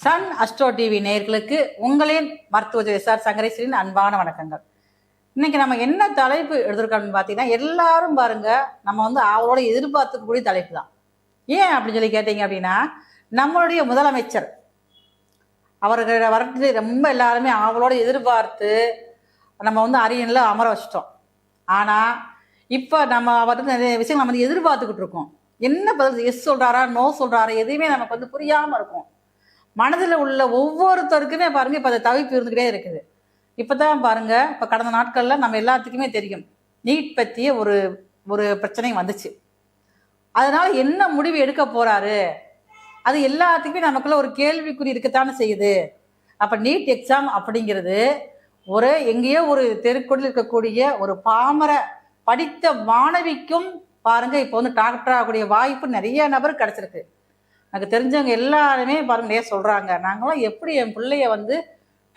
Sun astro TV நேயர்களுக்கு உங்களின் மருத்துவ ஜோதிடர் சங்கரேஸ்வரின் அன்பான வணக்கங்கள். இன்னைக்கு நம்ம என்ன தலைப்பு எடுத்திருக்கோம்னு பார்த்தீங்கன்னா, எல்லாரும் பாருங்க, நம்ம அவரோட எதிர்பார்த்துக்கூடிய தலைப்பு தான். ஏன் அப்படின்னு சொல்லி கேட்டீங்க அப்படின்னா, நம்மளுடைய முதலமைச்சர் அவர்கள் வரட்டு ரொம்ப எல்லாருமே அவளோட எதிர்பார்த்து நம்ம அரியணையில் அமர வச்சிட்டோம். ஆனால் இப்போ நம்ம அவர்கிட்ட நிறைய விஷயங்கள் நம்ம எதிர்பார்த்துக்கிட்டு இருக்கோம். என்ன பதில், எஸ் சொல்கிறாரா நோ சொல்கிறாரா, எதுவுமே நமக்கு புரியாமல் இருக்கும். மனதில் உள்ள ஒவ்வொருத்தருக்குமே பாருங்க இப்போ அதை தவிப்பு இருந்துக்கிட்டே இருக்குது. இப்போ தான் பாருங்க, இப்போ கடந்த நாட்களில் நம்ம எல்லாத்துக்குமே தெரியும், நீட் பற்றிய ஒரு ஒரு பிரச்சனை வந்துச்சு. அதனால என்ன முடிவு எடுக்க போறாரு, அது எல்லாத்துக்குமே நமக்குள்ள ஒரு கேள்விக்குறி இருக்கத்தானே செய்யுது. அப்போ நீட் எக்ஸாம் அப்படிங்கிறது எங்கேயோ ஒரு தெருக்குடில் இருக்கக்கூடிய ஒரு பாமர படித்த மாணவிக்கும் பாருங்க இப்போ டாக்டர் ஆகக்கூடிய வாய்ப்பு நிறைய நபர் கிடைச்சிருக்கு. எனக்கு தெரிஞ்சவங்க எல்லாருமே பாருங்க நிறைய சொல்றாங்க, நாங்களாம் எப்படி என் பிள்ளைய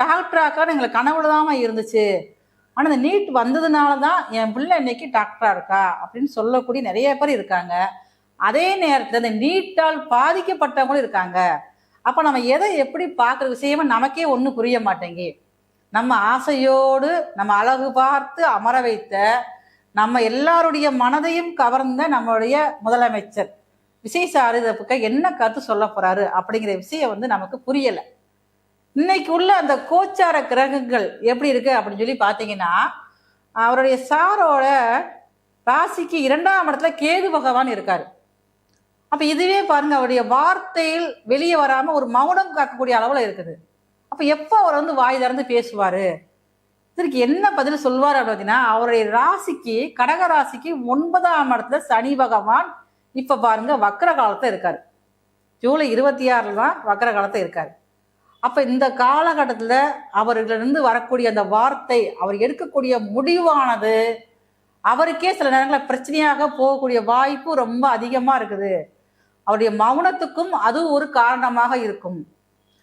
டாக்டராக்கான்னு எங்களுக்கு கனவுலதாம இருந்துச்சு, ஆனால் இந்த நீட் வந்ததுனால தான் என் பிள்ளை இன்னைக்கு டாக்டரா இருக்கா அப்படின்னு சொல்லக்கூடிய நிறைய பேர் இருக்காங்க. அதே நேரத்தில் இந்த நீட்டால் பாதிக்கப்பட்டவங்களும் இருக்காங்க. அப்போ நம்ம எதை எப்படி பார்க்குற விஷயமா நமக்கே ஒன்றும் புரிய மாட்டேங்கி, நம்ம ஆசையோடு நம்ம அழகு பார்த்து அமர வைத்த நம்ம எல்லாருடைய மனதையும் கவர்ந்த நம்மளுடைய முதலமைச்சர் விஜய் இதை என்ன கருத்து சொல்ல போறாரு அப்படிங்கிற விஷயம் நமக்கு புரியல. இன்னைக்கு உள்ள அந்த கோச்சார கிரகங்கள் எப்படி இருக்கு அப்படின்னு சொல்லி பார்த்தீங்கன்னா, அவருடைய சாரோட ராசிக்கு 2ஆம் இடத்துல கேது பகவான் இருக்காரு. அப்ப இதுவே பாருங்க, அவருடைய வார்த்தையில் வெளியே வராம ஒரு மௌனம் காக்கக்கூடிய அளவுல இருக்குது. அப்ப எப்போ அவர் வாய் திறந்து பேசுவாரு, இதற்கு என்ன பதில் சொல்வார் அப்படின்னா, அவருடைய ராசிக்கு கடக ராசிக்கு 9ஆம் இடத்துல சனி பகவான் இப்ப பாருங்க வக்கர காலத்தை இருக்காரு. ஜூலை 26 தான் வக்கர காலத்தை இருக்காரு. அப்ப இந்த காலகட்டத்துல அவர்களிருந்து வரக்கூடிய அந்த வார்த்தை, அவர் எடுக்கக்கூடிய முடிவானது அவருக்கே சில நேரங்களில் பிரச்சனையாக போகக்கூடிய வாய்ப்பு ரொம்ப அதிகமா இருக்குது. அவருடைய மௌனத்துக்கும் அது ஒரு காரணமாக இருக்கும்.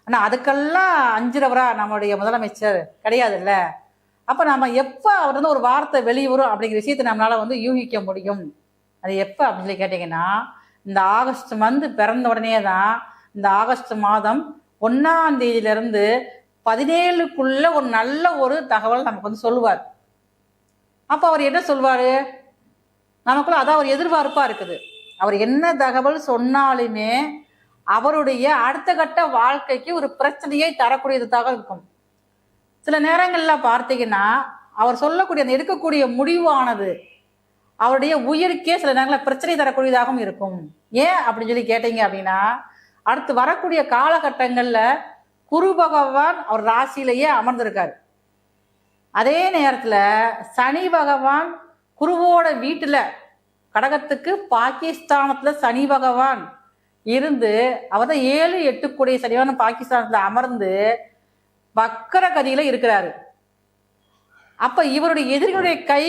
ஆனா அதுக்கெல்லாம் அஞ்சுறவரா நம்மளுடைய முதலமைச்சர் கிடையாதுல்ல. அப்ப நம்ம எப்ப அவர் ஒரு வார்த்தை வெளிவரும் அப்படிங்கிற விஷயத்தை நம்மளால யூகிக்க முடியும். அது எப்போ அப்படின்னு சொல்லி கேட்டிங்கன்னா, இந்த ஆகஸ்ட் மந்த் பிறந்த உடனே தான், இந்த ஆகஸ்ட் மாதம் 1ஆம் தேதியிலிருந்து 17க்குள்ள ஒரு நல்ல ஒரு தகவல் நமக்கு சொல்லுவார். அப்போ அவர் என்ன சொல்வார், நமக்குள்ள அதான் ஒரு எதிர்பார்ப்பாக இருக்குது. அவர் என்ன தகவல் சொன்னாலுமே அவருடைய அடுத்த கட்ட வாழ்க்கைக்கு ஒரு பிரச்சனையை தரக்கூடியதாக இருக்கும். சில நேரங்களில் பார்த்தீங்கன்னா, அவர் சொல்லக்கூடிய அந்த எடுக்கக்கூடிய முடிவானது அவருடைய உயிருக்கே சில நேரங்களில் பிரச்சனை தரக்கூடியதாகவும் இருக்கும். ஏன் அப்படின்னு சொல்லி கேட்டீங்க அப்படின்னா, அடுத்து வரக்கூடிய காலகட்டங்கள்ல குரு பகவான் அவர் ராசியிலேயே அமர்ந்திருக்காரு. அதே நேரத்துல சனி பகவான் குருவோட வீட்டுல கடகத்துக்கு பாகிஸ்தானத்துல சனி பகவான் இருந்து, அவர் தான் 7, 8 கூடிய சனியான பாகிஸ்தானத்துல அமர்ந்து வக்கர கதியில இருக்கிறாரு. அப்ப இவருடைய எதிரிகளுடைய கை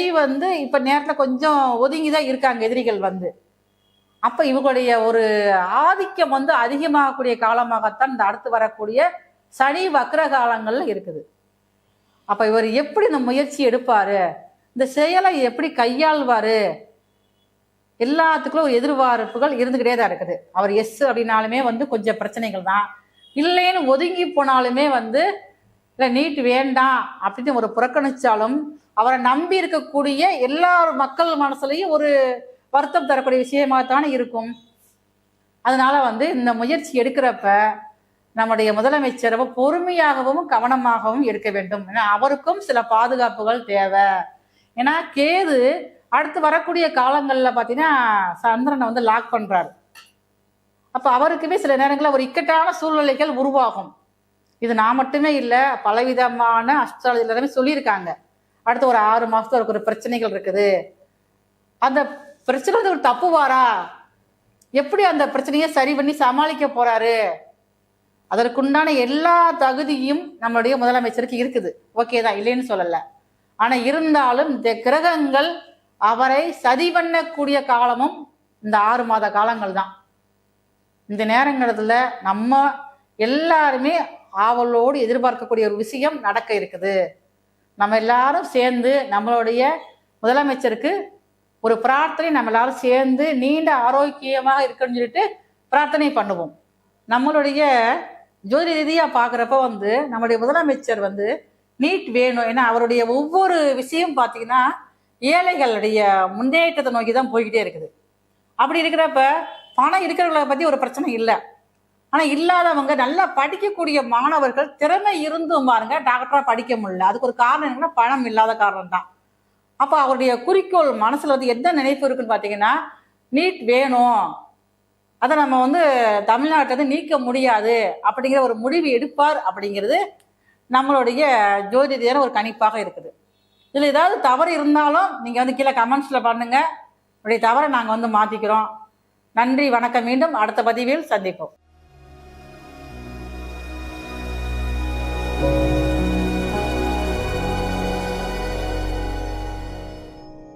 இப்ப நேரத்துல கொஞ்சம் ஒதுங்கிதான் இருக்காங்க எதிரிகள் அப்ப இவங்களுடைய ஒரு ஆதிக்கம் அதிகமாகக்கூடிய காலமாகத்தான் இந்த அடுத்து வரக்கூடிய சனி வக்கர காலங்கள்ல இருக்குது. அப்ப இவர் எப்படி இந்த முயற்சி எடுப்பாரு, இந்த செயலை எப்படி கையாள்வாரு, எல்லாத்துக்குள்ள ஒரு எதிர்பார்ப்புகள் இருந்துகிட்டே தான் இருக்குது. அவர் எஸ் அப்படின்னாலுமே கொஞ்சம் பிரச்சனைகள் தான், இல்லைன்னு ஒதுங்கி போனாலுமே இல்லை நீட் வேண்டாம் அப்படின்னு ஒரு புறக்கணிச்சாலும் அவரை நம்பி இருக்கக்கூடிய எல்லா மக்கள் மனசுலையும் ஒரு வருத்தம் தரக்கூடிய விஷயமாகத்தானே இருக்கும். அதனால இந்த முயற்சி எடுக்கிறப்ப நம்முடைய முதலமைச்சர் பொறுமையாகவும் கவனமாகவும் எடுக்க வேண்டும். ஏன்னா அவருக்கும் சில பாதுகாப்புகள் தேவை. ஏன்னா கேது அடுத்து வரக்கூடிய காலங்களில் பார்த்தீங்கன்னா சந்திரனை லாக் பண்றாரு. அப்ப அவருக்குமே சில நேரங்களில் ஒரு இக்கட்டான சூழ்நிலைகள் உருவாகும். இது நான் மட்டுமே இல்லை, பலவிதமான அஸ்ட்ராலஜில எல்லாமே சொல்லியிருக்காங்க. அடுத்து ஒரு 6 மாசத்துல ஒரு பிரச்சனைகள் இருக்குது. அந்த பிரச்சனை ஒரு தப்புவாரா, எப்படி அந்த பிரச்சனையை சரி பண்ணி சமாளிக்க போறாரு, அதற்குண்டான எல்லா தகுதியும் நம்மளுடைய முதலமைச்சருக்கு இருக்குது. ஓகே தான், இல்லைன்னு சொல்லல. ஆனா இருந்தாலும் இந்த கிரகங்கள் அவரை சதி பண்ணக்கூடிய காலமும் இந்த 6 மாத காலங்கள் தான். இந்த நேரங்களத்துல நம்ம எல்லாருமே ஆவலோடு எதிர்பார்க்கக்கூடிய ஒரு விஷயம் நடக்க இருக்குது. நம்ம எல்லாரும் சேர்ந்து நம்மளுடைய முதலமைச்சருக்கு ஒரு பிரார்த்தனை, நம்ம எல்லாரும் சேர்ந்து நீண்ட ஆரோக்கியமாக இருக்குன்னு சொல்லிட்டு பிரார்த்தனை பண்ணுவோம். நம்மளுடைய ஜோதி ரீதியாக பார்க்குறப்ப வந்து நம்முடைய முதலமைச்சர் வந்து நீட் வேணும். ஏன்னா அவருடைய ஒவ்வொரு விஷயம் பார்த்தீங்கன்னா ஏழைகளுடைய முன்னேற்றத்தை நோக்கி தான் போய்கிட்டே இருக்குது. அப்படி இருக்கிறப்ப பணம் இருக்கிறவங்களை பற்றி ஒரு பிரச்சனை இல்லை. ஆனால் இல்லாதவங்க நல்லா படிக்கக்கூடிய மாணவர்கள் திறமை இருந்தும் பாருங்க டாக்டராக படிக்க முடியல. அதுக்கு ஒரு காரணம் என்னன்னா பணம் இல்லாத காரணம் தான். அப்போ அவருடைய குறிக்கோள் மனசில் வந்து என்ன நினைப்பு இருக்குன்னு பார்த்தீங்கன்னா நீட் வேணும், அதை நம்ம வந்து தமிழ்நாட்டை நீக்க முடியாது அப்படிங்கிற ஒரு முடிவு எடுப்பார் அப்படிங்கிறது நம்மளுடைய ஜோதிடர் ஒரு கணிப்பாக இருக்குது. இதில் ஏதாவது தவறு இருந்தாலும் நீங்கள் வந்து கீழே கமெண்ட்ஸில் பண்ணுங்கள். உடைய தவறை நாங்கள் வந்து மாற்றிக்கிறோம். நன்றி, வணக்கம். மீண்டும் அடுத்த பதிவில் சந்திப்போம்.